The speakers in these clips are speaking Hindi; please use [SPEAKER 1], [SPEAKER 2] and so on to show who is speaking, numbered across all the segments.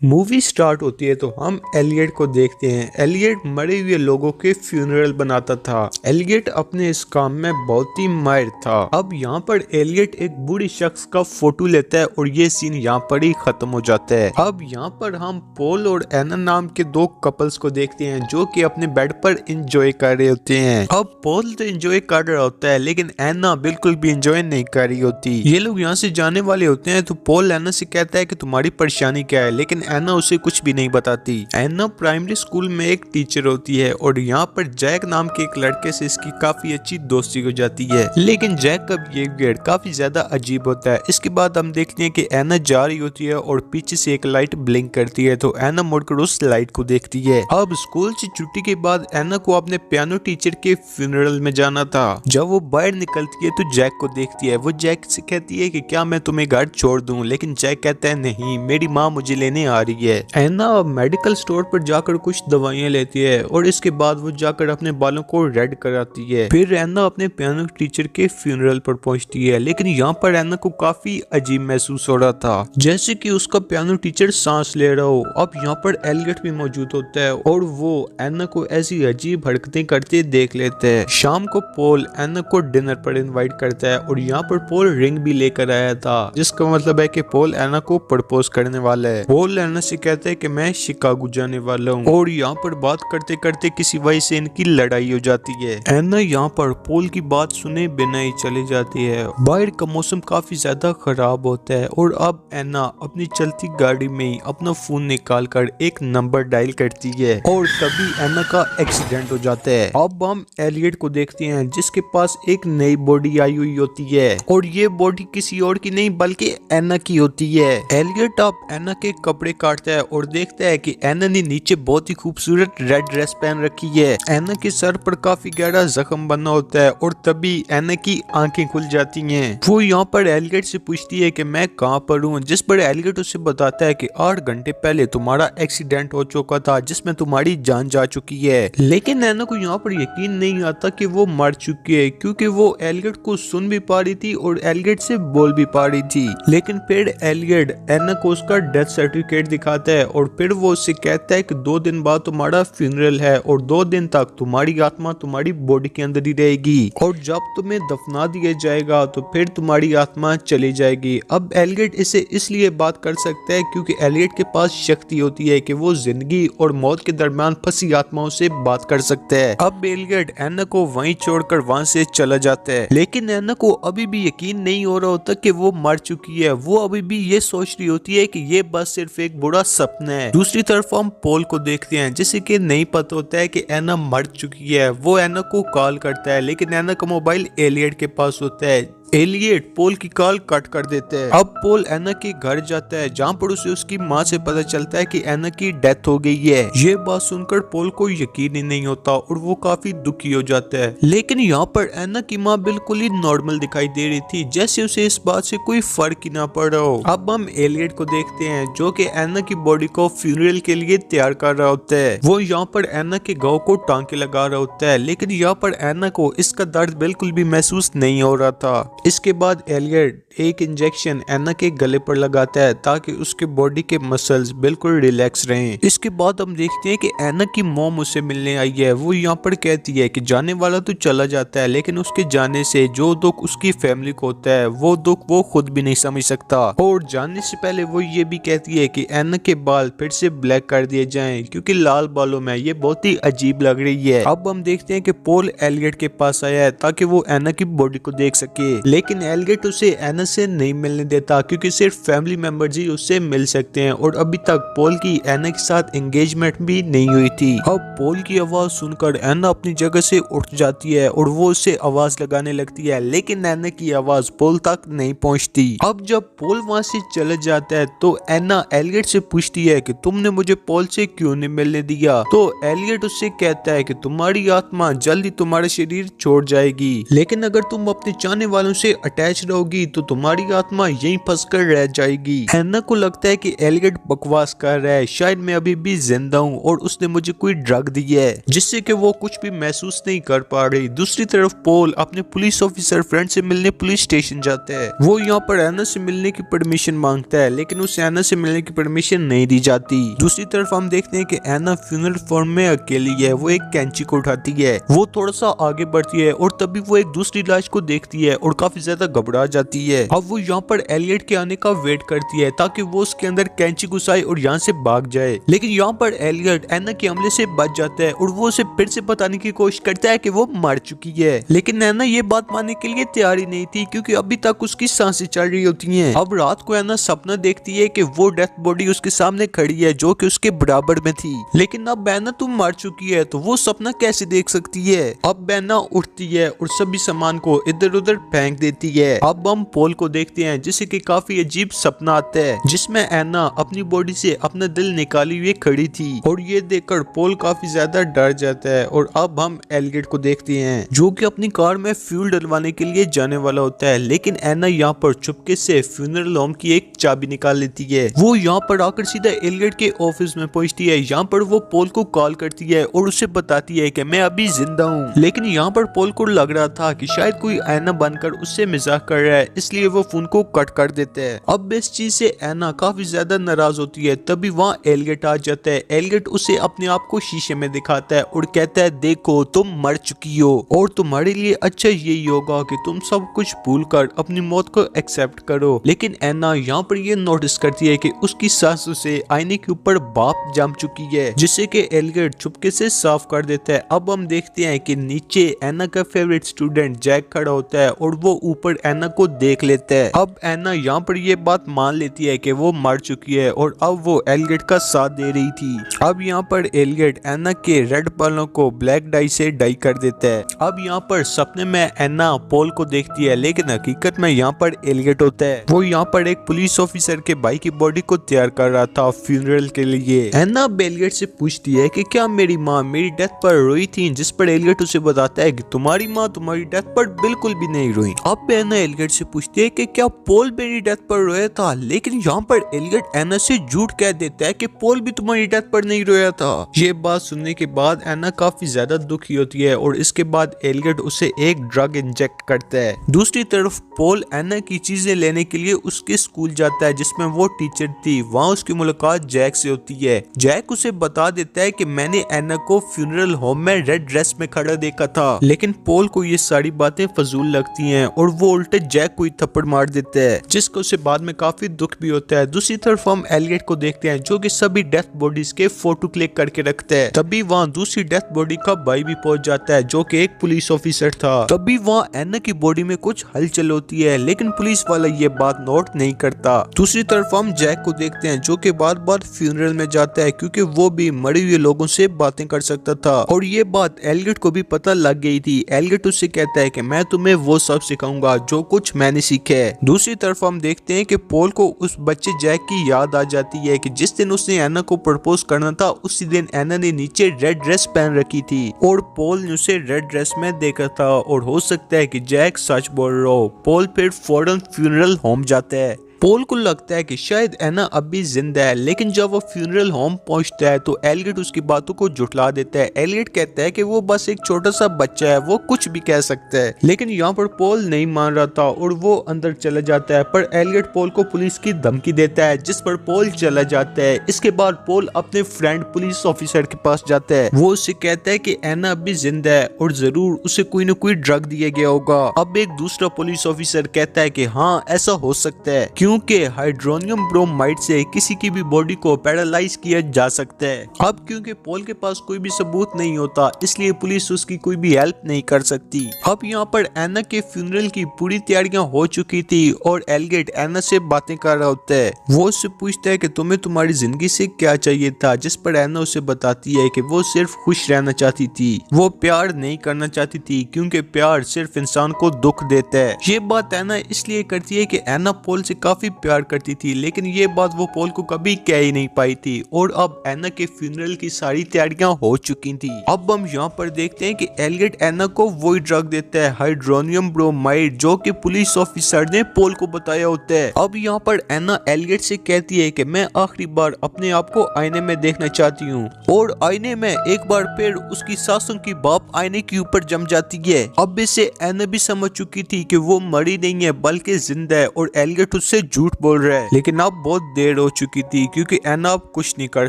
[SPEAKER 1] मूवी स्टार्ट होती है तो हम एलियट को देखते हैं। एलियट मरे हुए लोगों के फ्यूनरल बनाता था। एलियट अपने इस काम में बहुत ही माहिर था। अब यहाँ पर एलियट एक बूढ़े शख्स का फोटो लेता है और ये सीन यहाँ पर ही खत्म हो जाता है। अब यहाँ पर हम पॉल और एना नाम के दो कपल्स को देखते हैं जो कि अपने बेड पर एंजॉय कर रहे होते हैं। अब पॉल तो एंजॉय कर रहा होता है लेकिन एना बिल्कुल भी एंजॉय नहीं कर रही होती। ये लोग यहाँ से जाने वाले होते हैं तो पॉल एना से कहता है कि तुम्हारी परेशानी क्या है, लेकिन एना उसे कुछ भी नहीं बताती। एना प्राइमरी स्कूल में एक टीचर होती है और यहाँ पर जैक नाम के एक लड़के से इसकी काफी अच्छी दोस्ती हो जाती है, लेकिन जैक का बिहेवियर काफी ज्यादा अजीब होता है। इसके बाद हम देखते हैं कि एना जा रही होती है और पीछे से एक लाइट ब्लिंक करती है तो एना मुड़कर उस लाइट को देखती है। अब स्कूल से छुट्टी के बाद एना को अपने पियानो टीचर के फ्यूनरल में जाना था। जब वो बाहर निकलती है तो जैक को देखती है। वो जैक से कहती है कि क्या मैं तुम्हें घर छोड़ दूं, लेकिन जैक कहता है नहीं, मेरी माँ मुझे लेने आ रही है। एना मेडिकल स्टोर पर जाकर कुछ दवाइयां लेती है और इसके बाद वो जाकर अपने बालों को रेड कराती है। फिर एना अपने पियानो टीचर के फ्यूनरल पर पहुंचती है, लेकिन यहाँ पर एना को काफी अजीब महसूस हो रहा था, जैसे कि उसका पियानो टीचर सांस ले रहा हो। अब यहाँ पर एलियट भी मौजूद होता है और वो एना को ऐसी अजीब हरकतें करते देख लेते हैं। शाम को पॉल एना को डिनर पर इनवाइट करता है और यहाँ पर पॉल रिंग भी लेकर आया था, जिसका मतलब है कि पॉल एना को प्रपोज करने वाला है। पॉल एना से कहता है कि मैं शिकागो जाने वाला हूँ और यहाँ पर बात करते करते किसी वजह से इनकी लड़ाई हो जाती है। एना यहाँ पर पॉल की बात सुने बिना ही चली जाती है। बाहर का मौसम काफी ज्यादा खराब होता है और अब एना अपनी चलती गाड़ी में ही अपना फोन निकाल कर एक नंबर डायल करती है और तभी एना का एक्सीडेंट हो जाता है। अब हम एलियट को देखते हैं जिसके पास एक नई बॉडी आई हुई होती है और ये बॉडी किसी और की नहीं बल्कि एना की होती है। एलियट अब एना के कपड़े काटता है और देखता है कि एना ने नीचे बहुत ही खूबसूरत रेड ड्रेस पहन रखी है। एना के सर पर काफी गहरा जख्म बना होता है और तभी एना की आंखें खुल जाती हैं। वो यहाँ पर एलियट से पूछती है कि मैं कहाँ पर हूँ, जिस पर एलियट उसे बताता है कि 8 घंटे पहले तुम्हारा एक्सीडेंट हो चुका था जिसमें तुम्हारी जान जा चुकी है। लेकिन एना को यहाँ पर यकीन नहीं आता कि वो मर चुकी है, क्योंकि वो एलियट को सुन भी पा रही थी और एलियट से बोल भी पा रही थी। लेकिन फिर एलियट एना को उसका डेथ सर्टिफिकेट दिखाता है और फिर वो उससे कहता है कि 2 दिन बाद तुम्हारा फ्यूनरल है और 2 दिन तक तुम्हारी आत्मा तुम्हारी बॉडी के अंदर ही रहेगी और जब तुम्हें दफना दिया जाएगा तो फिर तुम्हारी आत्मा चली जाएगी। अब एलियट इसे इसलिए बात कर सकता है क्योंकि एलियट के पास शक्ति होती है कि वो जिंदगी और मौत के दरमियान फंसी आत्माओं से बात कर सकता है। अब एलियट एना को वहीं छोड़कर वहां से चला जाता है, लेकिन एना को अभी भी यकीन नहीं हो रहा होता कि वो मर चुकी है। वो अभी भी ये सोच रही होती है कि ये बस सिर्फ एक बुरा सपना है। दूसरी तरफ हम पॉल को देखते हैं जिसे कि नहीं पता होता है कि एना मर चुकी है। वो एना को कॉल करता है लेकिन एना का मोबाइल एलियट के पास होता है। एलियट पॉल की कॉल कट कर देते हैं। अब पॉल एना के घर जाता है जहाँ पर उसे उसकी माँ से पता चलता है कि एना की डेथ हो गई है। ये बात सुनकर पॉल को यकीन ही नहीं होता और वो काफी दुखी हो जाता है। लेकिन यहाँ पर एना की माँ बिल्कुल ही नॉर्मल दिखाई दे रही थी, जैसे उसे इस बात से कोई फर्क ही ना पड़ रहा हो। अब हम एलियट को देखते हैं जो कि एना की बॉडी को फ्यूनरल के लिए तैयार कर रहा होता है। वो यहाँ पर एना के घाव को टांके लगा रहा होता है, लेकिन यहाँ पर एना को इसका दर्द बिल्कुल भी महसूस नहीं हो रहा था। इसके बाद एलियट एक इंजेक्शन एना के गले पर लगाता है ताकि उसके बॉडी के मसल्स बिल्कुल रिलैक्स रहें। इसके बाद हम देखते हैं कि एना की मॉम उसे मिलने आई है। वो यहाँ पर कहती है कि जाने वाला तो चला जाता है, लेकिन उसके जाने से जो दुख उसकी फैमिली को होता है वो दुख वो खुद भी नहीं समझ सकता। और जाने से पहले वो ये भी कहती है कि एना के बाल फिर से ब्लैक कर दिए जाएं क्योंकि लाल बालों में ये बहुत ही अजीब लग रही है। अब हम देखते हैं कि पॉल एलियट के पास आया है ताकि वो एना की बॉडी को देख सके, लेकिन एलियट उसे एना से नहीं मिलने देता क्योंकि सिर्फ फैमिली मेंबर्स ही उससे मिल सकते हैं और अभी तक पॉल की एना के साथ एंगेजमेंट भी नहीं हुई थी। अब पॉल की आवाज सुनकर एना अपनी जगह से उठ जाती है और वो उसे आवाज लगाने लगती है, लेकिन एना की आवाज पॉल तक नहीं पहुंचती। अब जब पॉल वहां से चले जाता है तो एना एलियट से पूछती है कि तुमने मुझे पॉल से क्यों नहीं मिलने दिया। तो एलियट उससे कहता है कि तुम्हारी आत्मा जल्दी तुम्हारा शरीर छोड़ जाएगी, लेकिन अगर तुम अपने चाहने वालों उनसे अटैच रहोगी तो तुम्हारी आत्मा यहीं फंसकर रह जाएगी। एना को लगता है कि एलियट बकवास कर रहा है, शायद मैं अभी भी जिंदा हूँ और उसने मुझे कोई ड्रग दी है जिससे कि वो कुछ भी महसूस नहीं कर पा रही। दूसरी तरफ पोल अपने पुलिस ऑफिसर फ्रेंड से मिलने पुलिस स्टेशन जाता है। वो यहाँ पर एना से मिलने की परमिशन मांगता है लेकिन उसे एना से मिलने की परमिशन नहीं दी जाती। दूसरी तरफ हम देखते हैं कि एना फ्यूनरल फॉर्म में अकेली है। वो एक कैंची को उठाती है, वो थोड़ा सा आगे बढ़ती है और तभी वो एक दूसरी लाश को देखती है और काफी ज्यादा घबरा जाती है। अब वो यहाँ पर एलियट के आने का वेट करती है ताकि वो उसके अंदर कैंची घुसाए और यहाँ से भाग जाए, लेकिन यहाँ पर एलियट एना के हमले से बच जाता है और वो उसे फिर से बताने की कोशिश करता है कि वो मर चुकी है। लेकिन एना ये बात मानने के लिए तैयार ही नहीं थी क्योंकि अभी तक उसकी सांसें चल रही होती हैं। अब रात को एना सपना देखती है कि वो डेथ बॉडी उसके सामने खड़ी है जो कि उसके बराबर में थी, लेकिन अब एना तुम मर चुकी है तो वो सपना कैसे देख सकती है। अब एना उठती है और सभी सामान को इधर उधर फेंक देती है। अब हम पोल को देखते हैं जिसे कि काफी अजीब सपना आता है जिसमें एना अपनी बॉडी से अपना दिल निकाली हुई खड़ी थी और ये देखकर पोल काफी ज्यादा डर जाता है। और अब हम एलियट को देखते हैं जो कि अपनी कार में फ्यूल डलवाने के लिए जाने वाला होता है, लेकिन एना यहाँ पर चुपके से फ्यूनरल होम की एक चाबी निकाल लेती है। वो यहाँ पर आकर सीधा एलियट के ऑफिस में पहुंचती है। यहाँ पर वो पोल को कॉल करती है और उसे बताती है कि मैं अभी जिंदा हूँ, लेकिन यहाँ पर पोल को लग रहा था कि शायद कोई एना बनकर उससे मजाक कर रहा है, इसलिए वो फोन को कट कर देते हैं। अब इस चीज से एना काफी ज्यादा नाराज होती है। तभी वहाँ एलियट आ जाता है। एलियट उसे अपने आप को शीशे में दिखाता है और कहता है देखो तुम मर चुकी हो और तुम्हारे लिए अच्छा यही होगा कि तुम सब कुछ भूलकर अपनी मौत को एक्सेप्ट करो। लेकिन एना यहाँ पर ये नोटिस करती है कि उसकी सासू से आईने के ऊपर भाप जम चुकी है जिससे कि एलियट चुपके से साफ कर देता है। अब हम देखते हैं कि नीचे एना का फेवरेट स्टूडेंट जैक खड़ा होता है और वो ऊपर एना को देख लेता है। अब एना यहाँ पर ये बात मान लेती है कि वो मर चुकी है और अब वो एलियट का साथ दे रही थी। अब यहाँ पर एलियट एना के रेड बालों को ब्लैक डाई से डाई कर देता है। अब यहाँ पर सपने में एना पोल को देखती है लेकिन हकीकत में यहाँ पर एलियट होता है। वो यहाँ पर एक पुलिस ऑफिसर के भाई की बॉडी को तैयार कर रहा था फ्यूनरल के लिए। एना एलियट से पूछती है कि क्या मेरी माँ मेरी डेथ पर रोई थी, जिस पर एलियट उसे बताता है कि तुम्हारी माँ तुम्हारी डेथ पर बिल्कुल भी नहीं रोई। अब एना एलियट से पूछती है कि क्या पोल मेरी डेथ पर रोया था, लेकिन यहाँ पर एलियट एना से झूठ कह देता है कि पोल भी तुम्हारी डेथ पर नहीं रोया था। ये बात सुनने के बाद एना काफी ज्यादा दुखी होती है और इसके बाद एलियट उसे एक ड्रग इंजेक्ट करता है। दूसरी तरफ पोल एना की चीजें लेने के लिए उसके स्कूल जाता है जिसमें वो टीचर थी। वहाँ उसकी मुलाकात जैक से होती है। जैक उसे बता देता है कि मैंने एना को फ्यूनरल होम में रेड ड्रेस में खड़ा देखा था, लेकिन पोल को ये सारी बातें फजूल लगती हैं और वो उल्टे जैक को ही थप्पड़ मार देता है जिसको उसे बाद में काफी दुख भी होता है। दूसरी तरफ हम एलियट को देखते हैं जो कि सभी डेथ बॉडीज के फोटो क्लिक करके रखता है। तभी वहाँ दूसरी डेथ बॉडी का भाई भी पहुंच जाता है जो कि एक पुलिस ऑफिसर था। तभी वहाँ एना की बॉडी में कुछ हलचल होती है लेकिन पुलिस वाला ये बात नोट नहीं करता। दूसरी तरफ हम जैक को देखते हैं जो कि बार बार फ्यूनरल में जाता है क्योंकि वो भी मरे हुए लोगों से बातें कर सकता था और ये बात एलियट को भी पता लग गई थी। एलियट उससे कहता है कि मैं तुम्हें वो सब सिखाऊंगा जो कुछ मैंने सीखे है। दूसरी तरफ हम देखते हैं कि पोल को उस बच्चे जैक की याद आ जाती है कि जिस दिन उसने एना को प्रपोज करना था उसी दिन एना ने नीचे रेड ड्रेस पहन रखी थी और पोल ने उसे रेड ड्रेस में देखा था और हो सकता है कि जैक सच बोल रहा हो। पोल फिर फौरन फ्यूनरल होम जाता है। पोल को लगता है कि शायद एना अब भी जिंदा है, लेकिन जब वो फ्यूनरल होम पहुंचता है तो एलियट उसकी बातों को झुठला देता है। एलियट कहता है कि वो बस एक छोटा सा बच्चा है, वो कुछ भी कह सकता है, लेकिन यहाँ पर पोल नहीं मान रहा था और वो अंदर चला जाता है। पर एलियट पोल को पुलिस की धमकी देता है जिस पर पोल चला जाता है। इसके बाद पोल अपने फ्रेंड पुलिस ऑफिसर के पास जाता है। वो उससे कहता है कि एना अब भी जिंदा है और जरूर उसे कोई न कोई ड्रग दिया गया होगा। अब एक दूसरा पुलिस ऑफिसर कहता है कि हाँ ऐसा हो सकता है क्योंकि हाइड्रोनियम ब्रोमाइड से किसी की भी बॉडी को पैरालाइज किया जा सकता है। अब क्योंकि पोल के पास कोई भी सबूत नहीं होता इसलिए पुलिस उसकी कोई भी हेल्प नहीं कर सकती। अब यहाँ पर एना के फ्यूनरल की पूरी तैयारियां हो चुकी थी और एलियट एना से बातें कर रहा होता है। वो उससे पूछता है कि तुम्हें तुम्हारी जिंदगी से क्या चाहिए था, जिस पर एना उसे बताती है कि वो सिर्फ खुश रहना चाहती थी, वो प्यार नहीं करना चाहती थी क्योंकि प्यार सिर्फ इंसान को दुख देता है। ये बात एना इसलिए करती है कि एना पोल से काफी काफी प्यार करती थी, लेकिन ये बात वो पॉल को कभी कह ही नहीं पाई थी। और अब एना के फ्यूनरल की सारी तैयारियां हो चुकी थी। अब हम यहाँ पर देखते हैं कि एलियट एना को वही ड्रग देता है, हाइड्रोनियम ब्रोमाइड, जो कि पुलिस ऑफिसर ने पॉल को बताया होता है। अब यहाँ पर एना एलियट से कहती है कि मैं आखिरी बार अपने आप को आईने में देखना चाहती हूँ, और आईने में एक बार फिर उसकी सासों की बाप आईने के ऊपर जम जाती है। अब इसे एना भी समझ चुकी थी कि वो मरी नहीं है बल्कि जिंदा है, और एलियट उससे झूठ बोल रहा है। लेकिन अब बहुत देर हो चुकी थी, क्योंकि एना अब कुछ नहीं कर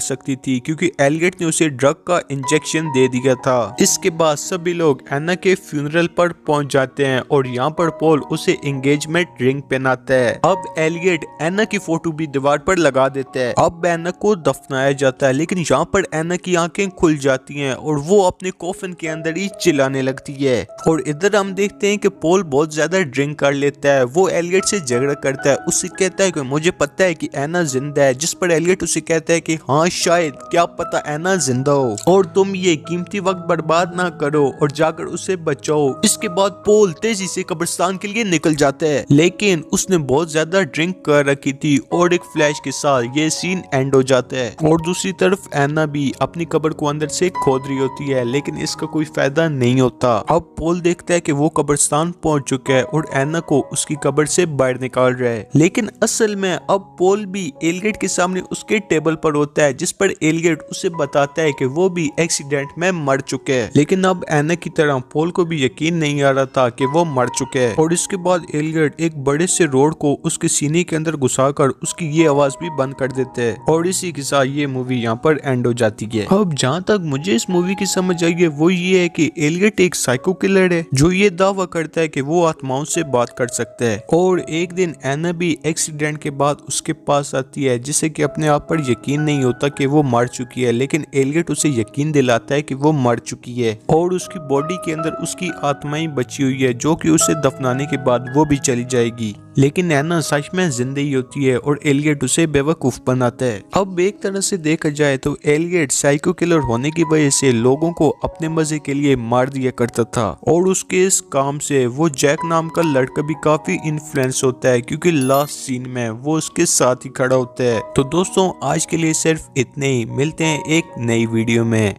[SPEAKER 1] सकती थी, क्योंकि एलियट ने उसे ड्रग का इंजेक्शन दे दिया था। इसके बाद सभी लोग एना के फ्यूनरल पर पहुंच जाते हैं, और यहाँ पर पॉल उसे एंगेजमेंट रिंग पहनाता है। अब एलियट एना की फोटो भी दीवार पर लगा देता है। अब एना को दफनाया जाता है, लेकिन यहाँ पर एना की आंखें खुल जाती हैं और वो अपने कॉफिन के अंदर ही चिल्लाने लगती है। और इधर हम देखते हैं कि पॉल बहुत ज्यादा ड्रिंक कर लेता है। वो एलियट से झगड़ा करता है, उससे कहता है कि मुझे पता है कि एना जिंदा है, जिस पर एलियट उसे कहता है कि हाँ शायद, क्या पता एना जिंदा हो, और तुम ये कीमती वक्त बर्बाद ना करो और जाकर उसे बचाओ। इसके बाद पॉल तेजी से कब्रिस्तान के लिए निकल जाता है, लेकिन उसने बहुत ज्यादा ड्रिंक कर रखी थी, और एक फ्लैश के साथ ये सीन एंड हो जाता है। और दूसरी तरफ एना भी अपनी कब्र को अंदर से खोद रही होती है, लेकिन इसका कोई फायदा नहीं होता। अब पॉल देखता है कि वो कब्रिस्तान पहुंच चुका है और एना को उसकी कब्र से बाहर निकाल रहा है। लेकिन असल में अब पॉल भी एलियट के सामने उसके टेबल पर होता है, जिस पर एलियट उसे बताता है कि वो भी एक्सीडेंट में मर चुके हैं। लेकिन अब एना की तरह पॉल को भी यकीन नहीं आ रहा था कि वो मर चुके हैं। और इसके बाद एलियट एक बड़े से रोड को उसके सीने के अंदर घुसाकर उसकी ये आवाज भी बंद कर देते हैं, और इसी के साथ ये मूवी यहाँ पर एंड हो जाती है। अब जहाँ तक मुझे इस मूवी की समझ आई है वो ये है कि एलियट एक साइको किलर है, जो ये दावा करता है कि वो आत्माओं से बात कर सकता है। और एक दिन एना भी एक्सीडेंट के बाद उसके पास आती है, जिसे कि अपने आप पर यकीन नहीं होता कि वो मर चुकी है, लेकिन एलियट उसे यकीन दिलाता है कि वो मर चुकी है, और उसकी बॉडी के अंदर उसकी आत्माएं बची हुई है, जो कि उसे दफनाने के बाद वो भी चली जाएगी। लेकिन एना सच में जिंदा ही होती है, और एलियट उसे बेवकूफ बनाता है। अब एक तरह से देखा जाए तो एलियट साइको किलर होने की वजह से लोगों को अपने मजे के लिए मार दिया करता था, और उसके इस काम से वो जैक नाम का लड़का भी काफी इन्फ्लुएंस होता है, क्योंकि लास्ट सीन में वो उसके साथ ही खड़ा होता है। तो दोस्तों आज के लिए सिर्फ इतने ही, मिलते हैं एक नई वीडियो में।